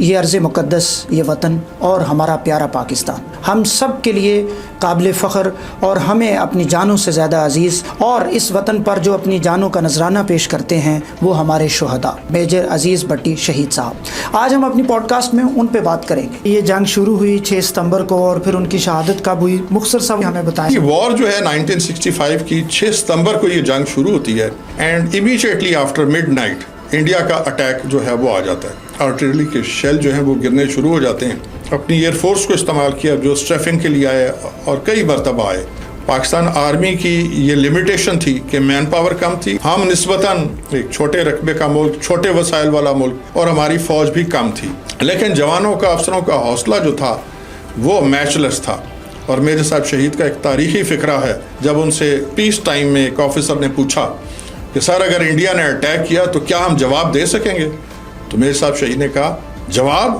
یہ ارض مقدس، یہ وطن اور ہمارا پیارا پاکستان ہم سب کے لیے قابل فخر اور ہمیں اپنی جانوں سے زیادہ عزیز، اور اس وطن پر جو اپنی جانوں کا نذرانہ پیش کرتے ہیں وہ ہمارے شہداء میجر عزیز بٹی شہید صاحب۔ آج ہم اپنی پوڈ کاسٹ میں ان پہ بات کریں گے۔ یہ جنگ شروع ہوئی 6 ستمبر کو اور پھر ان کی شہادت کب ہوئی، مختصر صاحب ہمیں بتائیں۔ یہ وار جو ہے 1965 کی 6 ستمبر کو یہ جنگ شروع ہوتی ہے، and immediately after mid night India کا اٹیک جو ہے وہ آ جاتا ہے۔ آرٹلری کے شیل جو ہیں وہ گرنے شروع ہو جاتے ہیں۔ اپنی ایئر فورس کو استعمال کیا جو اسٹریفنگ کے لیے آئے اور کئی مرتبہ آئے۔ پاکستان آرمی کی یہ لمیٹیشن تھی کہ مین پاور کم تھی، ہم نسبتاً ایک چھوٹے رقبے کا ملک، چھوٹے وسائل والا ملک، اور ہماری فوج بھی کم تھی، لیکن جوانوں کا، افسروں کا حوصلہ جو تھا وہ میچ لیس تھا۔ اور میرے صاحب شہید کا ایک تاریخی فقرہ ہے، جب ان سے پیس ٹائم میں ایک آفیسر نے پوچھا کہ سر اگر انڈیا نے اٹیک کیا تو کیا ہم جواب دے سکیں گے؟ تو میرے صاحب شہید نے کہا جواب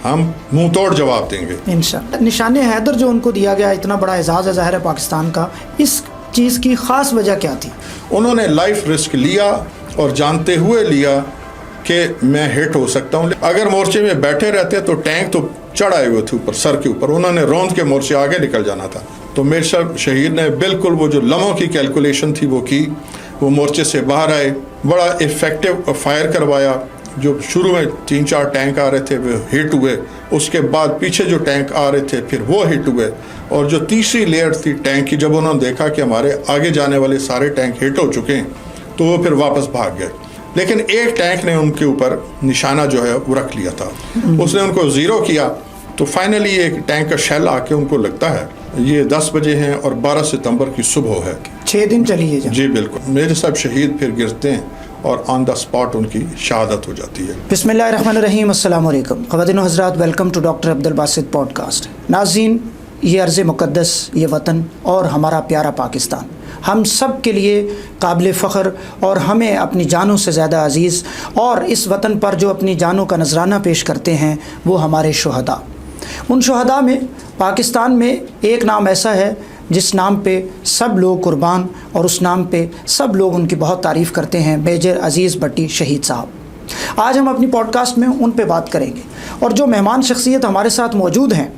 ہم منہ توڑ جواب دیں گے انشاءاللہ۔ نشان حیدر جو ان کو دیا گیا، اتنا بڑا اعزاز ہے ظاہر ہے پاکستان کا، اس چیز کی خاص وجہ کیا تھی؟ انہوں نے لائف رسک لیا اور جانتے ہوئے لیا کہ میں ہٹ ہو سکتا ہوں۔ اگر مورچے میں بیٹھے رہتے تو ٹینک تو چڑھائے ہوئے تھے اوپر، سر کے اوپر، انہوں نے روند کے مورچے آگے نکل جانا تھا۔ تو میرے صاحب شہید نے بالکل وہ جو لمحوں کی کیلکولیشن تھی وہ کی، وہ مورچے سے باہر آئے، بڑا افیکٹو فائر کروایا۔ جو شروع میں 3-4 ٹینک آ رہے تھے وہ ہٹ ہوئے، اس کے بعد پیچھے جو ٹینک آ رہے تھے پھر وہ ہٹ ہوئے، اور جو تیسری لیئر تھی ٹینک کی، جب انہوں نے دیکھا کہ ہمارے آگے جانے والے سارے ٹینک ہٹ ہو چکے ہیں تو وہ پھر واپس بھاگ گئے۔ لیکن ایک ٹینک نے ان کے اوپر نشانہ جو ہے وہ رکھ لیا تھا، اس نے ان کو زیرو کیا۔ تو فائنلی ایک ٹینک کا شیل آ کے ان کو لگتا ہے یہ 10 بجے ہیں اور 12 ستمبر کی صبح ہے۔ 6 دن چلی ہے جی بالکل۔ میرے صاحب شہید پھر گرتے ہیں اور آن دا اسپاٹ ان کی شہادت ہو جاتی ہے۔ بسم اللہ الرحمن الرحیم۔ السلام علیکم خواتین و حضرات، welcome to doctor Abdul Basit podcast. ناظرین، یہ ارض مقدس، یہ وطن اور ہمارا پیارا پاکستان ہم سب کے لیے قابل فخر اور ہمیں اپنی جانوں سے زیادہ عزیز، اور اس وطن پر جو اپنی جانوں کا نذرانہ پیش کرتے ہیں وہ ہمارے شہداء۔ ان شہداء میں پاکستان میں ایک نام ایسا ہے جس نام پہ سب لوگ قربان، اور اس نام پہ سب لوگ ان کی بہت تعریف کرتے ہیں، میجر عزیز بٹی شہید صاحب۔ آج ہم اپنی پوڈ کاسٹ میں ان پہ بات کریں گے، اور جو مہمان شخصیت ہمارے ساتھ موجود ہیں،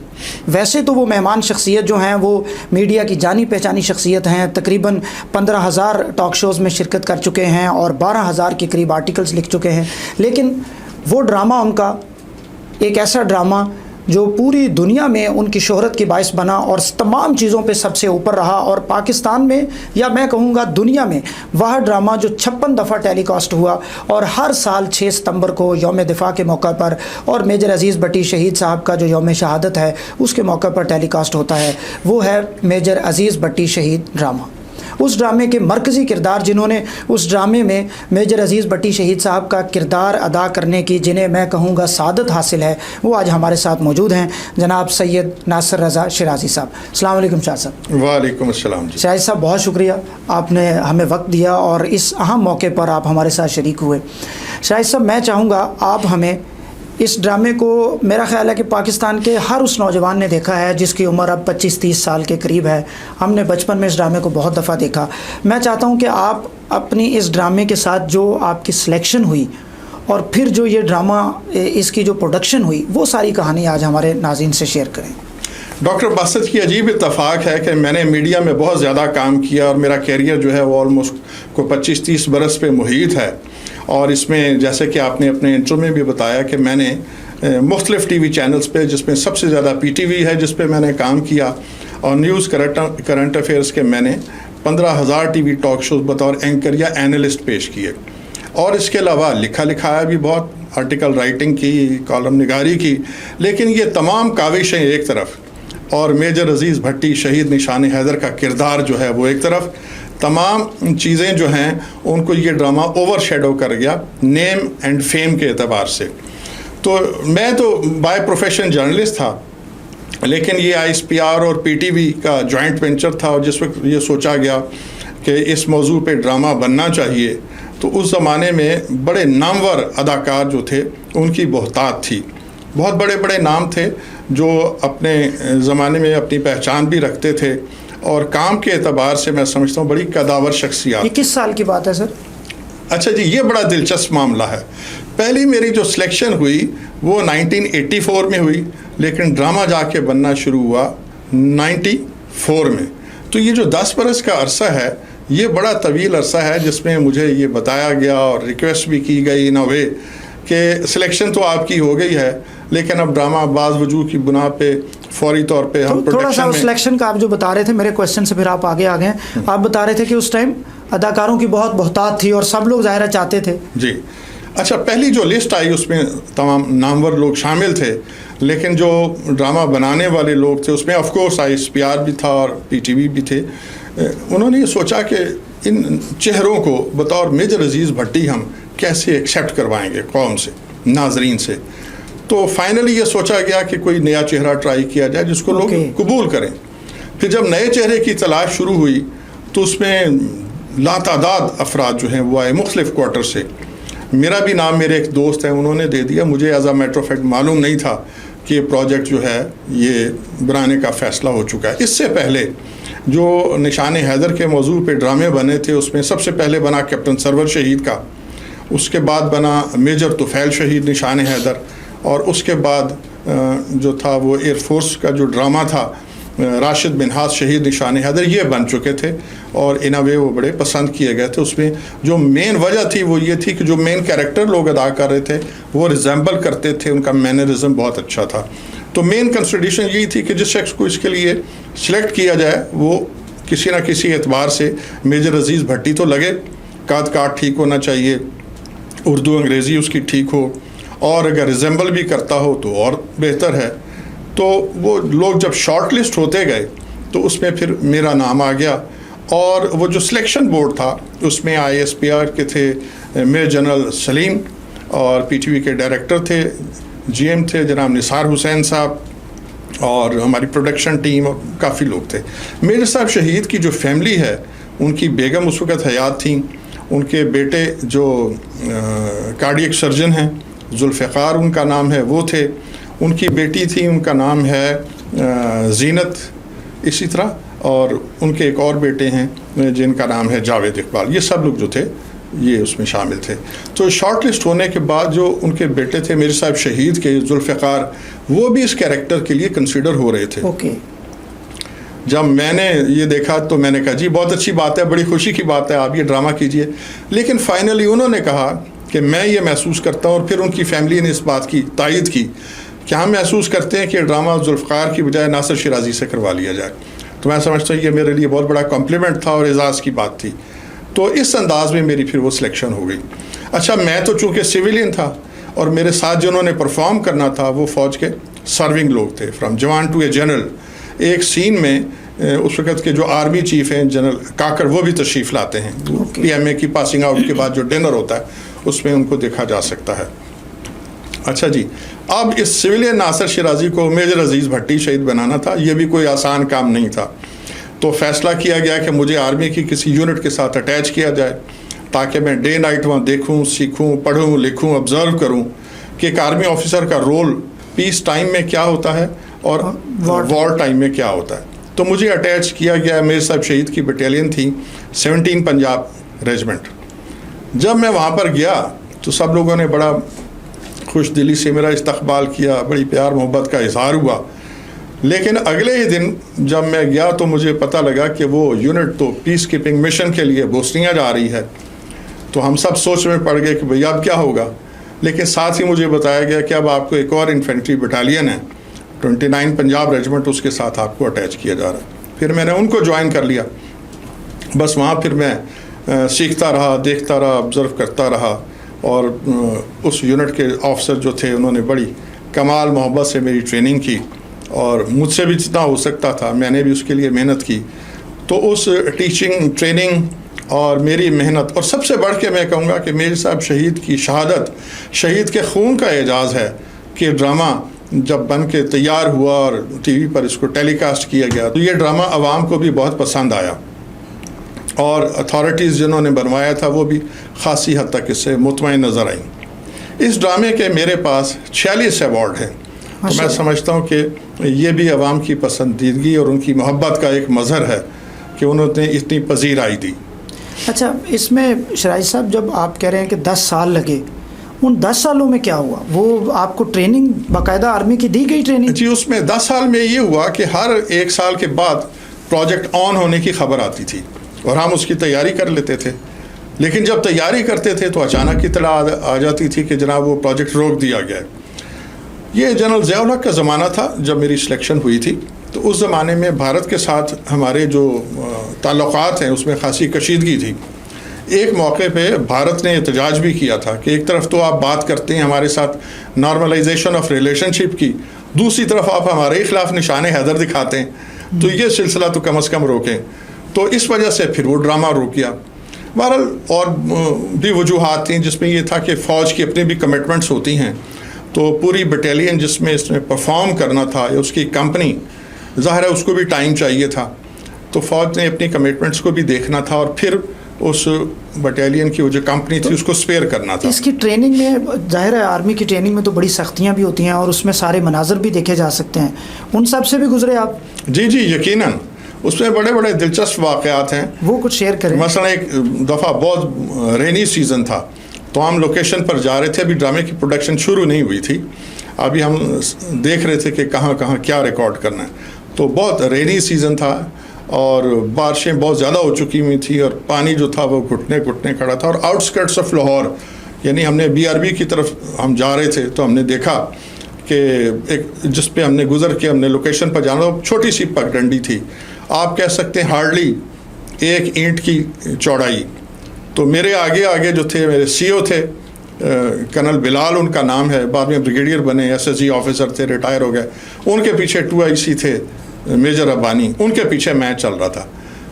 ویسے تو وہ مہمان شخصیت جو ہیں وہ میڈیا کی جانی پہچانی شخصیت ہیں، تقریباً 15,000 ٹاک شوز میں شرکت کر چکے ہیں اور 12,000 کے قریب آرٹیکلز لکھ چکے ہیں، لیکن وہ ڈرامہ ان کا ایک ایسا ڈرامہ جو پوری دنیا میں ان کی شہرت کی باعث بنا اور تمام چیزوں پہ سب سے اوپر رہا، اور پاکستان میں یا میں کہوں گا دنیا میں وہ ڈرامہ جو 56 دفعہ ٹیلی کاسٹ ہوا، اور ہر سال 6 ستمبر کو یوم دفاع کے موقع پر اور میجر عزیز بٹی شہید صاحب کا جو یوم شہادت ہے اس کے موقع پر ٹیلی کاسٹ ہوتا ہے، وہ ہے میجر عزیز بٹی شہید ڈرامہ۔ اس ڈرامے کے مرکزی کردار جنہوں نے اس ڈرامے میں میجر عزیز بٹی شہید صاحب کا کردار ادا کرنے کی، جنہیں میں کہوں گا سعادت حاصل ہے، وہ آج ہمارے ساتھ موجود ہیں، جناب سید ناصر رضا شیرازی صاحب۔ السلام علیکم شاہ صاحب۔ وعلیکم السلام جی۔ شاہد صاحب بہت شکریہ، آپ نے ہمیں وقت دیا اور اس اہم موقع پر آپ ہمارے ساتھ شریک ہوئے۔ شاہد صاحب میں چاہوں گا آپ ہمیں اس ڈرامے کو، میرا خیال ہے کہ پاکستان کے ہر اس نوجوان نے دیکھا ہے جس کی عمر اب 25-30 سال کے قریب ہے، ہم نے بچپن میں اس ڈرامے کو بہت دفعہ دیکھا۔ میں چاہتا ہوں کہ آپ اپنی اس ڈرامے کے ساتھ جو آپ کی سلیکشن ہوئی اور پھر جو یہ ڈرامہ اس کی جو پروڈکشن ہوئی، وہ ساری کہانی آج ہمارے ناظرین سے شیئر کریں۔ ڈاکٹر باسط کی عجیب اتفاق ہے کہ میں نے میڈیا میں بہت زیادہ کام کیا، اور میرا کیریئر جو ہے وہ آلموسٹ کو 25-30 برس پہ محیط ہے، اور اس میں جیسے کہ آپ نے اپنے انٹرو میں بھی بتایا کہ میں نے مختلف ٹی وی چینلز پہ، جس میں سب سے زیادہ پی ٹی وی ہے جس پہ میں نے کام کیا، اور نیوز کرنٹ افیئرس کے میں نے 15,000 ٹی وی ٹاک شوز بطور اینکر یا اینالسٹ پیش کیے، اور اس کے علاوہ لکھایا بھی بہت، آرٹیکل رائٹنگ کی، کالم نگاری کی۔ لیکن یہ تمام کاوشیں ایک طرف، اور میجر عزیز بھٹی شہید نشان حیدر کا کردار جو ہے وہ ایک طرف، تمام چیزیں جو ہیں ان کو یہ ڈرامہ اوور شیڈو کر گیا نیم اینڈ فیم کے اعتبار سے۔ تو میں تو بائی پروفیشن جرنلسٹ تھا، لیکن یہ ISPR اور PTV کا جوائنٹ وینچر تھا، اور جس وقت یہ سوچا گیا کہ اس موضوع پہ ڈرامہ بننا چاہیے، تو اس زمانے میں بڑے نامور اداکار جو تھے ان کی بہتات تھی، بہت بڑے بڑے نام تھے جو اپنے زمانے میں اپنی پہچان بھی رکھتے تھے، اور کام کے اعتبار سے میں سمجھتا ہوں بڑی قداور شخصیات۔ یہ کس سال کی بات ہے سر؟ اچھا جی، یہ بڑا دلچسپ معاملہ ہے۔ پہلی میری جو سلیکشن ہوئی وہ 1984 میں ہوئی، لیکن ڈرامہ جا کے بننا شروع ہوا 94 میں. تو یہ جو 10 برس کا عرصہ ہے یہ بڑا طویل عرصہ ہے جس میں مجھے یہ بتایا گیا اور ریکویسٹ بھی کی گئی ان اے وے کہ سلیکشن تو آپ کی ہو گئی ہے، لیکن اب ڈرامہ بعض وجوہ کی بنا پہ فوری طور پہ ہم تھوڑا سا سلیکشن کا آپ جو بتا رہے تھے، میرے کوشچن سے پھر آپ آگے آ گئے ہیں. آپ بتا رہے تھے کہ اس ٹائم اداکاروں کی بہت بہتات تھی اور سب لوگ ظاہرہ چاہتے تھے. جی اچھا، پہلی جو لسٹ آئی اس میں تمام نامور لوگ شامل تھے، لیکن جو ڈرامہ بنانے والے لوگ تھے اس میں آف کورس ISPR بھی تھا اور PTV بھی تھے. انہوں نے یہ سوچا کہ ان چہروں کو بطور میجر عزیز بھٹی ہم کیسے ایکسیپٹ کروائیں گے قوم سے، ناظرین سے. تو فائنلی یہ سوچا گیا کہ کوئی نیا چہرہ ٹرائی کیا جائے جس کو لوگ قبول کریں. پھر جب نئے چہرے کی تلاش شروع ہوئی تو اس میں لاتعداد افراد جو ہیں وہ آئے مختلف کوارٹر سے. میرا بھی نام میرے ایک دوست ہیں انہوں نے دے دیا، مجھے as a matter of fact معلوم نہیں تھا کہ یہ پروجیکٹ جو ہے یہ بنانے کا فیصلہ ہو چکا ہے. اس سے پہلے جو نشان حیدر کے موضوع پہ ڈرامے بنے تھے اس میں سب سے پہلے بنا کیپٹن سرور شہید کا، اس کے بعد بنا میجر طفیل شہید نشان حیدر، اور اس کے بعد جو تھا وہ ایئر فورس کا جو ڈرامہ تھا راشد منہاس شہید نشان حیدر، یہ بن چکے تھے اور ان اے وے وہ بڑے پسند کیے گئے تھے. اس میں جو مین وجہ تھی وہ یہ تھی کہ جو مین کیریکٹر لوگ ادا کر رہے تھے وہ ریزمبل کرتے تھے، ان کا مینرزم بہت اچھا تھا. تو مین کنسیڈریشن یہی تھی کہ جس شخص کو اس کے لیے سلیکٹ کیا جائے وہ کسی نہ کسی اعتبار سے میجر عزیز بھٹی تو لگے. قد کاٹ ٹھیک ہونا چاہیے، اردو انگریزی اس کی ٹھیک ہو، اور اگر ریزمبل بھی کرتا ہو تو اور بہتر ہے. تو وہ لوگ جب شارٹ لسٹ ہوتے گئے تو اس میں پھر میرا نام آ گیا. اور وہ جو سلیکشن بورڈ تھا اس میں ISPR کے تھے میجر جنرل سلیم، اور PTV کے ڈائریکٹر تھے GM تھے جناب نثار حسین صاحب، اور ہماری پروڈکشن ٹیم اور کافی لوگ تھے. میجر صاحب شہید کی جو فیملی ہے ان کی بیگم اس وقت حیات تھیں، ان کے بیٹے جو کارڈیک سرجن ہیں ذوالفقار ان کا نام ہے وہ تھے، ان کی بیٹی تھی ان کا نام ہے زینت اسی طرح، اور ان کے ایک اور بیٹے ہیں جن کا نام ہے جاوید اقبال. یہ سب لوگ جو تھے یہ اس میں شامل تھے. تو شارٹ لسٹ ہونے کے بعد جو ان کے بیٹے تھے میرے صاحب شہید کے ذوالفقار، وہ بھی اس کیریکٹر کے لیے کنسیڈر ہو رہے تھے. جب میں نے یہ دیکھا تو میں نے کہا جی بہت اچھی بات ہے، بڑی خوشی کی بات ہے، آپ یہ ڈرامہ کیجئے. لیکن فائنلی انہوں نے کہا کہ میں یہ محسوس کرتا ہوں، اور پھر ان کی فیملی نے اس بات کی تائید کی کہ ہم محسوس کرتے ہیں کہ ڈرامہ ذوالفقار کی بجائے ناصر شیرازی سے کروا لیا جائے. تو میں سمجھتا ہوں یہ میرے لیے بہت بڑا کمپلیمنٹ تھا اور اعزاز کی بات تھی. تو اس انداز میں میری پھر وہ سلیکشن ہو گئی. اچھا، میں تو چونکہ سویلین تھا اور میرے ساتھ جنہوں نے پرفارم کرنا تھا وہ فوج کے سرونگ لوگ تھے، فرام جوان ٹو اے جنرل. ایک سین میں اس وقت کے جو آرمی چیف ہیں جنرل کاکر وہ بھی تشریف لاتے ہیں. PMA کی پاسنگ آؤٹ کے بعد جو ڈنر ہوتا ہے اس میں ان کو دیکھا جا سکتا ہے. اچھا جی، اب اس سویلین ناصر شیرازی کو میجر عزیز بھٹی شہید بنانا تھا، یہ بھی کوئی آسان کام نہیں تھا. تو فیصلہ کیا گیا کہ مجھے آرمی کی کسی یونٹ کے ساتھ اٹیچ کیا جائے تاکہ میں ڈے نائٹ وہاں دیکھوں، سیکھوں، پڑھوں، لکھوں، آبزرو کروں کہ ایک آرمی آفیسر کا رول پیس ٹائم میں کیا ہوتا ہے اور وار ٹائم میں کیا ہوتا ہے. تو مجھے اٹیچ کیا گیا. میرے صاحب شہید کی بٹالین تھی 17 پنجاب ریجمنٹ. جب میں وہاں پر گیا تو سب لوگوں نے بڑا خوش دلی سے میرا استقبال کیا، بڑی پیار محبت کا اظہار ہوا. لیکن اگلے ہی دن جب میں گیا تو مجھے پتہ لگا کہ وہ یونٹ تو پیس کیپنگ مشن کے لیے بوسنیا جا رہی ہے. تو ہم سب سوچ میں پڑ گئے کہ بھئی اب کیا ہوگا. لیکن ساتھ ہی مجھے بتایا گیا کہ اب آپ کو ایک اور انفینٹری بٹالین ہے 29 پنجاب ریجمنٹ، اس کے ساتھ آپ کو اٹیچ کیا جا رہا ہے. پھر میں نے ان کو جوائن کر لیا. بس وہاں پھر میں سیکھتا رہا، دیکھتا رہا، آبزرو کرتا رہا. اور اس یونٹ کے آفسر جو تھے انہوں نے بڑی کمال محبت سے میری ٹریننگ کی، اور مجھ سے بھی جتنا ہو سکتا تھا میں نے بھی اس کے لیے محنت کی. تو اس ٹیچنگ، ٹریننگ اور میری محنت، اور سب سے بڑھ کے میں کہوں گا کہ میرے صاحب شہید کی شہادت شہید کے خون کا اعجاز ہے کہ ڈرامہ جب بن کے تیار ہوا اور TV پر اس کو ٹیلی کاسٹ کیا گیا تو یہ ڈرامہ عوام کو بھی بہت پسند آیا، اور اتھارٹیز جنہوں نے بنوایا تھا وہ بھی خاصی حد تک اس سے مطمئن نظر آئیں. اس ڈرامے کے میرے پاس 46 ایوارڈ ہیں. تو میں سمجھتا ہوں کہ یہ بھی عوام کی پسندیدگی اور ان کی محبت کا ایک مظہر ہے کہ انہوں نے اتنی پذیرائی دی. اچھا، اس میں شرائط صاحب جب آپ کہہ رہے ہیں کہ 10 سال لگے ان 10 سالوں میں کیا ہوا؟ وہ آپ کو ٹریننگ باقاعدہ آرمی کی دی گئی ٹریننگ؟ جی اس میں 10 سال میں یہ ہوا کہ ہر 1 سال کے بعد پروجیکٹ آن ہونے کی خبر آتی تھی اور ہم اس کی تیاری کر لیتے تھے، لیکن جب تیاری کرتے تھے تو اچانک اطلاع آ جاتی تھی کہ جناب وہ پروجیکٹ روک دیا گیا ہے۔ یہ جنرل ضیاء الحق کا زمانہ تھا جب میری سلیکشن ہوئی تھی، تو اس زمانے میں بھارت کے ساتھ ہمارے جو تعلقات ہیں اس میں خاصی کشیدگی تھی۔ ایک موقع پہ بھارت نے احتجاج بھی کیا تھا کہ ایک طرف تو آپ بات کرتے ہیں ہمارے ساتھ نارملائزیشن آف ریلیشن شپ کی، دوسری طرف آپ ہمارے خلاف نشان حیدر دکھاتے ہیں، تو یہ سلسلہ تو کم از کم روکیں۔ تو اس وجہ سے پھر وہ ڈرامہ روک گیا۔ بہرحال اور بھی وجوہات تھیں، جس میں یہ تھا کہ فوج کی اپنی بھی کمٹمنٹس ہوتی ہیں، تو پوری بٹالین جس میں اس نے پرفارم کرنا تھا یا اس کی کمپنی، ظاہر ہے اس کو بھی ٹائم چاہیے تھا، تو فوج نے اپنی کمٹمنٹس کو بھی دیکھنا تھا اور پھر اس بٹالین کی وہ جو کمپنی تھی اس کو سپیئر کرنا تھا۔ اس کی ٹریننگ میں ظاہر ہے آرمی کی ٹریننگ میں تو بڑی سختیاں بھی ہوتی ہیں اور اس میں سارے مناظر بھی دیکھے جا سکتے ہیں، ان سب سے بھی گزرے آپ؟ جی جی یقیناً، اس میں بڑے بڑے دلچسپ واقعات ہیں، وہ کچھ شیئر کریں۔ مثلا ایک دفعہ بہت رینی سیزن تھا، تو ہم لوکیشن پر جا رہے تھے، ابھی ڈرامے کی پروڈکشن شروع نہیں ہوئی تھی، ابھی ہم دیکھ رہے تھے کہ کہاں کہاں کیا ریکارڈ کرنا ہے، تو بہت رینی سیزن تھا اور بارشیں بہت زیادہ ہو چکی ہوئی تھی اور پانی جو تھا وہ گھٹنے کھڑا تھا، اور آؤٹ اسکرٹس آف لاہور، یعنی ہم نے BRB کی طرف ہم جا رہے تھے، تو ہم نے دیکھا کہ ایک جس پہ ہم نے گزر کے ہم نے لوکیشن پر جانا، چھوٹی سی پگڈنڈی تھی، آپ کہہ سکتے ہیں ہارڈلی 1 اینٹ کی چوڑائی۔ تو میرے آگے جو تھے میرے CO تھے، کرنل بلال ان کا نام ہے، بعد میں بریگیڈیئر بنے، SSG آفیسر تھے، ریٹائر ہو گئے، ان کے پیچھے 2IC تھے میجر ربانی، ان کے پیچھے میں چل رہا تھا۔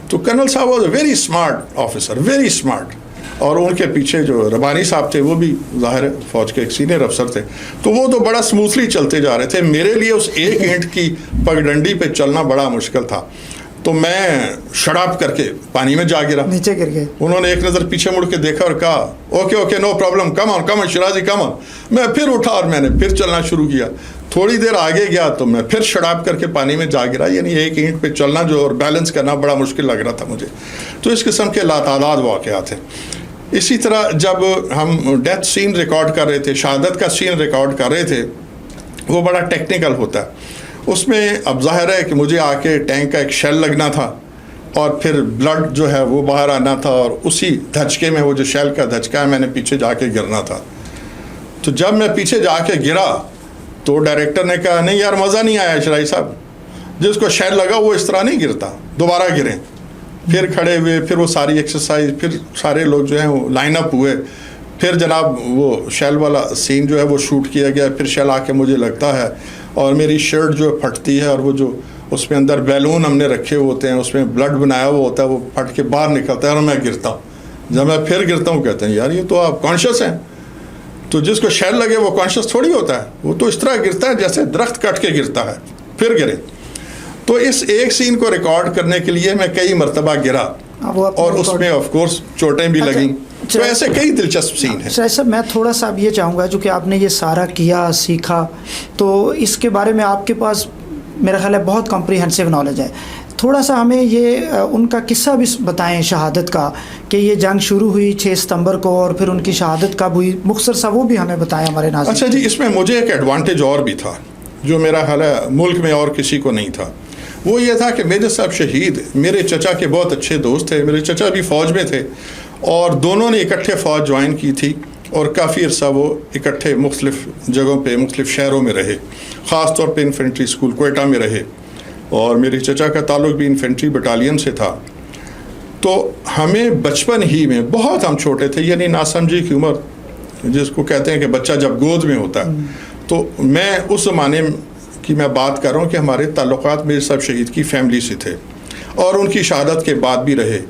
تو کرنل صاحب was a very smart officer, very smart, اور ان کے پیچھے جو ربانی صاحب تھے وہ بھی ظاہر ہے فوج کے ایک سینئر افسر تھے، تو وہ تو بڑا اسموتھلی چلتے جا رہے تھے، میرے لیے اس 1 اینٹ کی پگڈنڈی پہ چلنا بڑا مشکل تھا، تو میں شڑاپ کر کے پانی میں جا گرا، نیچے گر گئے۔ انہوں نے ایک نظر پیچھے مڑ کے دیکھا اور کہا اوکے نو پرابلم، کم آن شرازی کم آن۔ میں پھر اٹھا اور میں نے پھر چلنا شروع کیا، تھوڑی دیر آگے گیا تو میں پھر شڑاپ کر کے پانی میں جا گرا، یعنی 1 اینٹ پہ چلنا جو اور بیلنس کرنا بڑا مشکل لگ رہا تھا مجھے۔ تو اس قسم کے لاتعداد واقعات ہیں۔ اسی طرح جب ہم ڈیتھ سین ریکارڈ کر رہے تھے، شہادت کا سین ریکارڈ کر رہے تھے، وہ بڑا ٹیکنیکل ہوتا ہے، اس میں اب ظاہر ہے کہ مجھے آ کے ٹینک کا ایک شیل لگنا تھا اور پھر بلڈ جو ہے وہ باہر آنا تھا، اور اسی دھچکے میں وہ جو شیل کا دھچکا ہے میں نے پیچھے جا کے گرنا تھا۔ تو جب میں پیچھے جا کے گرا تو ڈائریکٹر نے کہا نہیں یار مزہ نہیں آیا شرائی صاحب، جس کو شیل لگا وہ اس طرح نہیں گرتا، دوبارہ گریں۔ پھر کھڑے ہوئے، پھر وہ ساری ایکسرسائز، پھر سارے لوگ جو ہیں وہ لائن اپ ہوئے، پھر جناب وہ شیل والا سین جو ہے وہ شوٹ کیا گیا، پھر شیل آ کے مجھے لگتا ہے اور میری شرٹ جو پھٹتی ہے، اور وہ جو اس میں اندر بیلون ہم نے رکھے ہوتے ہیں، اس میں بلڈ بنایا ہوا ہوتا ہے، وہ پھٹ کے باہر نکلتا ہے اور میں گرتا ہوں۔ جب میں پھر گرتا ہوں کہتے ہیں یار یہ تو آپ کانشیس ہیں، تو جس کو شیل لگے وہ کانشیس تھوڑی ہوتا ہے، وہ تو اس طرح گرتا ہے جیسے درخت کٹ کے گرتا ہے، پھر گرے۔ تو اس ایک سین کو ریکارڈ کرنے کے لیے میں کئی مرتبہ گرا اور اس میں آف کورس چوٹیں بھی لگیں، تو ایسے کئی دلچسپ سین ہیں۔ شاہد صاحب میں تھوڑا سا اب یہ چاہوں گا، چونکہ آپ نے یہ سارا کیا سیکھا تو اس کے بارے میں آپ کے پاس میرا خیال ہے بہت کمپریہنسو نالج ہے، تھوڑا سا ہمیں یہ ان کا قصہ بھی بتائیں شہادت کا، کہ یہ جنگ شروع ہوئی 6 ستمبر کو اور پھر ان کی شہادت کب ہوئی، مختصر سا وہ بھی ہمیں بتائیں ہمارے ناظرین۔ اچھا جی، اس میں مجھے ایک ایڈوانٹیج اور بھی تھا جو میرا خیال ہے ملک میں اور کسی کو نہیں تھا، وہ یہ تھا کہ میجر صاحب شہید میرے چچا کے بہت اچھے دوست تھے، میرے چچا بھی فوج میں تھے اور دونوں نے اکٹھے فوج جوائن کی تھی، اور کافی عرصہ وہ اکٹھے مختلف جگہوں پہ مختلف شہروں میں رہے، خاص طور پہ انفینٹری اسکول کوئٹہ میں رہے، اور میرے چچا کا تعلق بھی انفینٹری بٹالین سے تھا۔ تو ہمیں بچپن ہی میں، بہت ہم چھوٹے تھے، یعنی ناسمجھی کی عمر جس کو کہتے ہیں کہ بچہ جب گود میں ہوتا ہے، تو میں اس زمانے کی میں بات کر رہا ہوں کہ ہمارے تعلقات میرے صاحب شہید کی فیملی سے تھے، اور ان کی شہادت کے بعد بھی رہے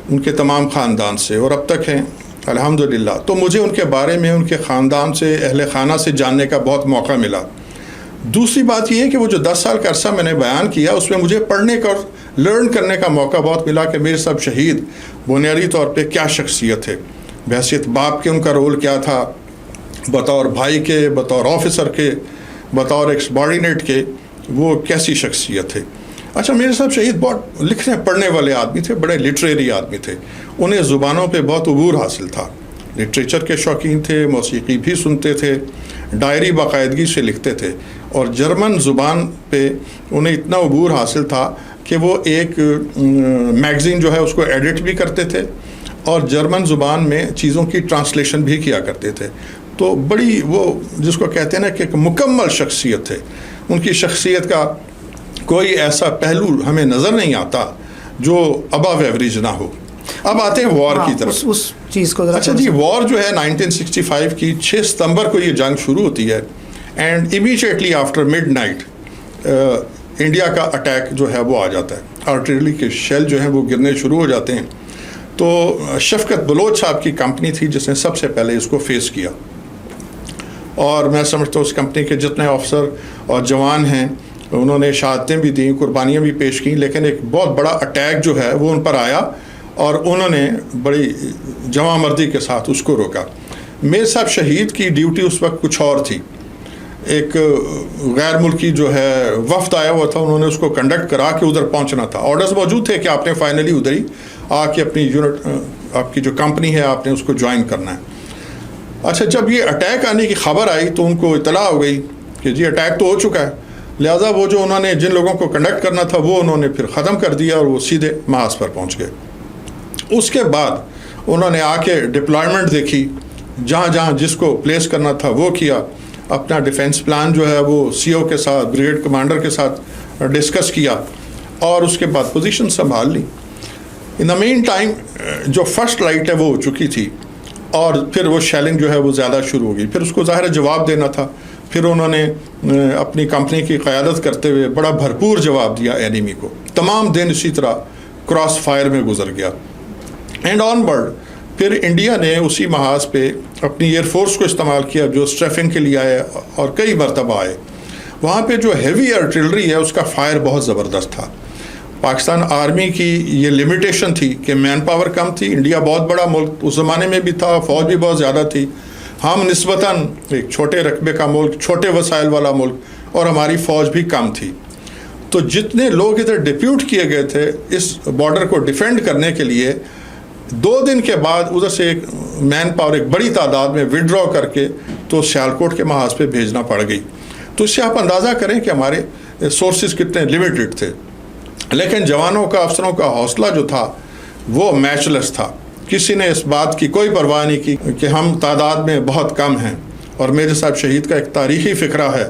ان کے تمام خاندان سے، اور اب تک ہیں الحمدللہ۔ تو مجھے ان کے بارے میں، ان کے خاندان سے، اہل خانہ سے جاننے کا بہت موقع ملا۔ دوسری بات یہ ہے کہ وہ جو 10 سال کا عرصہ میں نے بیان کیا، اس میں مجھے پڑھنے کا اور لرن کرنے کا موقع بہت ملا کہ میرے صاحب شہید بنیادی طور پہ کیا شخصیت ہے، بحیثیت باپ کے ان کا رول کیا تھا، بطور بھائی کے، بطور آفیسر کے، بطور ایک سبارڈینیٹ کے، وہ کیسی شخصیت ہے۔ اچھا، میرے صاحب شہید بہت لکھنے پڑھنے والے آدمی تھے، بڑے لٹریری آدمی تھے، انہیں زبانوں پہ بہت عبور حاصل تھا، لٹریچر کے شوقین تھے, موسیقی بھی سنتے تھے, ڈائری باقاعدگی سے لکھتے تھے, اور جرمن زبان پہ انہیں اتنا عبور حاصل تھا کہ وہ ایک میگزین جو ہے اس کو ایڈٹ بھی کرتے تھے اور جرمن زبان میں چیزوں کی ٹرانسلیشن بھی کیا کرتے تھے. تو بڑی وہ جس کو کہتے ہیں نا کہ ایک مکمل شخصیت ہے. ان کی شخصیت کا کوئی ایسا پہلو ہمیں نظر نہیں آتا جو ابو ایوریج نہ ہو. اب آتے ہیں وار کی طرف. اس چیز کو اچھا جی, وار جو ہے 1965 کی 6 ستمبر کو یہ جنگ شروع ہوتی ہے, and immediately after mid night India کا اٹیک جو ہے وہ آ جاتا ہے. آرٹلری کے شیل جو ہیں وہ گرنے شروع ہو جاتے ہیں. تو شفقت بلوچ صاحب کی کمپنی تھی جس نے سب سے پہلے اس کو فیس کیا, اور میں سمجھتا ہوں اس کمپنی کے جتنے افسر اور جوان ہیں انہوں نے شہادتیں بھی دیں, قربانیاں بھی پیش کیں, لیکن ایک بہت بڑا اٹیک جو ہے وہ ان پر آیا اور انہوں نے بڑی جواں مردی کے ساتھ اس کو روکا. میر صاحب شہید کی ڈیوٹی اس وقت کچھ اور تھی. ایک غیر ملکی جو ہے وفد آیا ہوا تھا, انہوں نے اس کو کنڈکٹ کرا کے ادھر پہنچنا تھا. آرڈرز موجود تھے کہ آپ نے فائنلی ادھر ہی آ کے اپنی یونٹ, آپ کی جو کمپنی ہے آپ نے اس کو جوائن کرنا ہے. اچھا, جب یہ اٹیک آنے کی خبر آئی تو ان کو اطلاع ہو گئی کہ جی اٹیک تو ہو چکا ہے, لہٰذا وہ جو انہوں نے جن لوگوں کو کنڈکٹ کرنا تھا وہ انہوں نے پھر ختم کر دیا اور وہ سیدھے محاذ پر پہنچ گئے. اس کے بعد انہوں نے آ کے ڈپلائمنٹ دیکھی, جہاں جہاں جس کو پلیس کرنا تھا وہ کیا, اپنا ڈیفنس پلان جو ہے وہ سی او کے ساتھ, بریگیڈ کمانڈر کے ساتھ ڈسکس کیا, اور اس کے بعد پوزیشن سنبھال لی. ان دا مین ٹائم جو فرسٹ لائٹ ہے وہ ہو چکی تھی, اور پھر وہ شیلنگ جو ہے وہ زیادہ شروع ہو گئی. پھر اس کو ظاہر جواب دینا تھا. پھر انہوں نے اپنی کمپنی کی قیادت کرتے ہوئے بڑا بھرپور جواب دیا اینیمی کو. تمام دن اسی طرح کراس فائر میں گزر گیا. اینڈ آن ورڈ پھر انڈیا نے اسی محاذ پہ اپنی ایئر فورس کو استعمال کیا جو اسٹریفنگ کے لیے آئے اور کئی مرتبہ آئے. وہاں پہ جو ہیوی آرٹلری ہے اس کا فائر بہت زبردست تھا. پاکستان آرمی کی یہ لمیٹیشن تھی کہ مین پاور کم تھی. انڈیا بہت بڑا ملک اس زمانے میں بھی تھا, فوج بھی بہت زیادہ تھی. ہم نسبتاً ایک چھوٹے رقبے کا ملک, چھوٹے وسائل والا ملک, اور ہماری فوج بھی کم تھی. تو جتنے لوگ ادھر ڈپیوٹ کیے گئے تھے اس بارڈر کو ڈیفینڈ کرنے کے لیے, 2 دن کے بعد ادھر سے ایک مین پاور ایک بڑی تعداد میں وڈرا کر کے تو سیالکوٹ کے محاذ پہ بھیجنا پڑ گئی. تو اس سے آپ اندازہ کریں کہ ہمارے سورسز کتنے لمیٹڈ تھے. لیکن جوانوں کا, افسروں کا حوصلہ جو تھا وہ میچ لیس تھا. کسی نے اس بات کی کوئی پرواہ نہیں کی کہ ہم تعداد میں بہت کم ہیں. اور میرے صاحب شہید کا ایک تاریخی فقرہ ہے,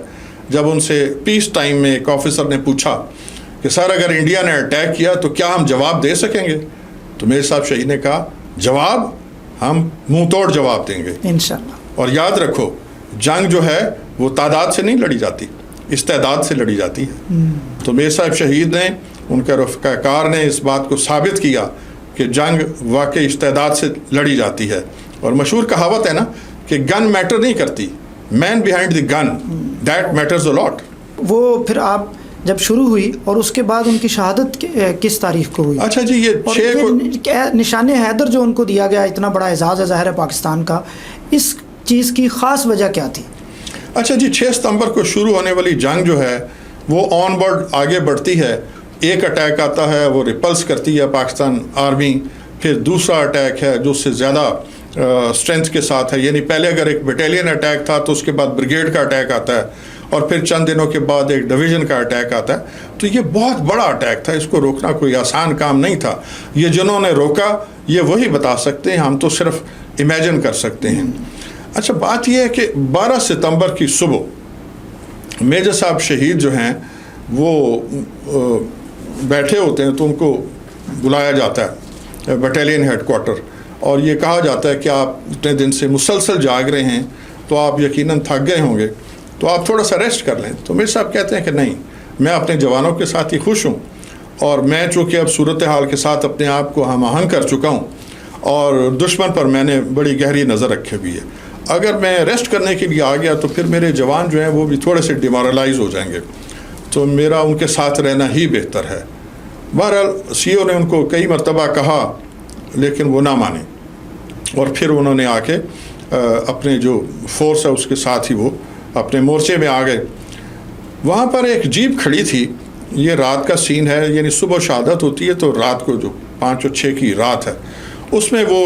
جب ان سے پیس ٹائم میں ایک آفیسر نے پوچھا کہ سر اگر انڈیا نے اٹیک کیا تو کیا ہم جواب دے سکیں گے, تو میرے صاحب شہید نے کہا جواب ہم منہ توڑ جواب دیں گے انشاءاللہ. اور یاد رکھو جنگ جو ہے وہ تعداد سے نہیں لڑی جاتی, استعداد سے لڑی جاتی ہے. تو میرے صاحب شہید نے, ان کے رفقا کار نے اس بات کو ثابت کیا کہ جنگ واقعی استعداد سے لڑی جاتی ہے. اور مشہور کہاوت ہے نا کہ گن میٹر نہیں کرتی, man behind the gun that matters a lot. وہ پھر آپ جب شروع ہوئی اور اس کے بعد ان کی شہادت کس تاریخ کو ہوئی؟ اچھا جی, یہ نشان حیدر جو ان کو دیا گیا, اتنا بڑا اعزاز ہے ظاہر ہے پاکستان کا, اس چیز کی خاص وجہ کیا تھی؟ اچھا جی, 6 ستمبر کو شروع ہونے والی جنگ جو ہے وہ آن ورڈ آگے بڑھتی ہے. ایک اٹیک آتا ہے, وہ ریپلس کرتی ہے پاکستان آرمی. پھر دوسرا اٹیک ہے جو اس سے زیادہ اسٹرینتھ کے ساتھ ہے, یعنی پہلے اگر ایک بٹالین اٹیک تھا تو اس کے بعد بریگیڈ کا اٹیک آتا ہے, اور پھر چند دنوں کے بعد ایک ڈویژن کا اٹیک آتا ہے. تو یہ بہت بڑا اٹیک تھا, اس کو روکنا کوئی آسان کام نہیں تھا. یہ جنہوں نے روکا یہ وہی بتا سکتے ہیں, ہم تو صرف امیجن کر سکتے ہیں. اچھا, بات یہ ہے کہ 12 ستمبر کی صبح میجر صاحب شہید جو ہیں وہ بیٹھے ہوتے ہیں, تو ان کو بلایا جاتا ہے بٹالین ہیڈ کوارٹر, اور یہ کہا جاتا ہے کہ آپ اتنے دن سے مسلسل جاگ رہے ہیں تو آپ یقیناً تھک گئے ہوں گے, تو آپ تھوڑا سا ریسٹ کر لیں. تو میرے صاحب کہتے ہیں کہ نہیں, میں اپنے جوانوں کے ساتھ ہی خوش ہوں, اور میں چونکہ اب صورتحال کے ساتھ اپنے آپ کو ہم آہنگ کر چکا ہوں, اور دشمن پر میں نے بڑی گہری نظر رکھی ہوئی ہے. اگر میں ریسٹ کرنے کے لیے آ گیا تو پھر میرے جوان جو ہیں وہ بھی تھوڑے سے ڈیمورلائز ہو جائیں گے, تو میرا ان کے ساتھ رہنا ہی بہتر ہے. بہرحال سی او نے ان کو کئی مرتبہ کہا لیکن وہ نہ مانے, اور پھر انہوں نے آ کے اپنے جو فورس ہے اس کے ساتھ ہی وہ اپنے مورچے میں آ گئے. وہاں پر ایک جیپ کھڑی تھی, یہ رات کا سین ہے, یعنی صبح شہادت ہوتی ہے تو رات کو جو 5 اور 6 کی رات ہے اس میں وہ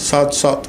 7-7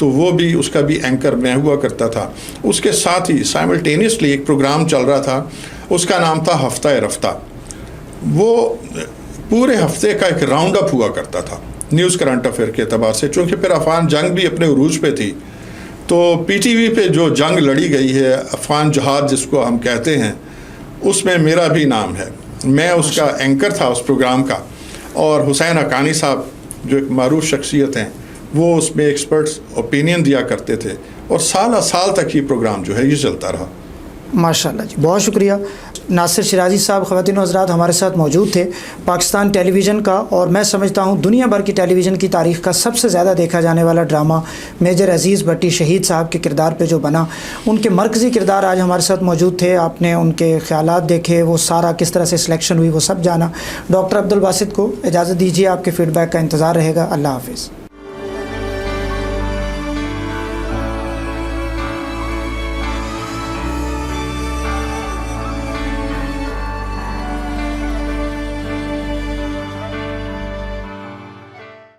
تو وہ بھی اس کا بھی اینکر میں ہوا کرتا تھا. اس کے ساتھ ہی سائملٹینیسلی ایک پروگرام چل رہا تھا, اس کا نام تھا ہفتہ رفتہ. وہ پورے ہفتے کا ایک راؤنڈ اپ ہوا کرتا تھا نیوز کرنٹ افیئر کے اعتبار سے. چونکہ پھر افغان جنگ بھی اپنے عروج پہ تھی, تو پی ٹی وی پہ جو جنگ لڑی گئی ہے, افغان جہاد جس کو ہم کہتے ہیں, اس میں میرا بھی نام ہے. میں اس کا اینکر تھا اس پروگرام کا, اور حسین حقانی صاحب جو ایک معروف شخصیت ہیں وہ اس میں ایکسپرٹس اوپینین دیا کرتے تھے, اور سالہ سال تک یہ پروگرام جو ہے یہ چلتا رہا. ماشاءاللہ جی, بہت شکریہ. ناصر شیرازی صاحب خواتین و حضرات ہمارے ساتھ موجود تھے. پاکستان ٹیلی ویژن کا, اور میں سمجھتا ہوں دنیا بھر کی ٹیلی ویژن کی تاریخ کا سب سے زیادہ دیکھا جانے والا ڈرامہ میجر عزیز بھٹی شہید صاحب کے کردار پہ جو بنا, ان کے مرکزی کردار آج ہمارے ساتھ موجود تھے. آپ نے ان کے خیالات دیکھے, وہ سارا کس طرح سے سلیکشن ہوئی وہ سب جانا. ڈاکٹر عبدالباسط کو اجازت دیجیے, آپ کے فیڈ بیک کا انتظار رہے گا. اللہ حافظ.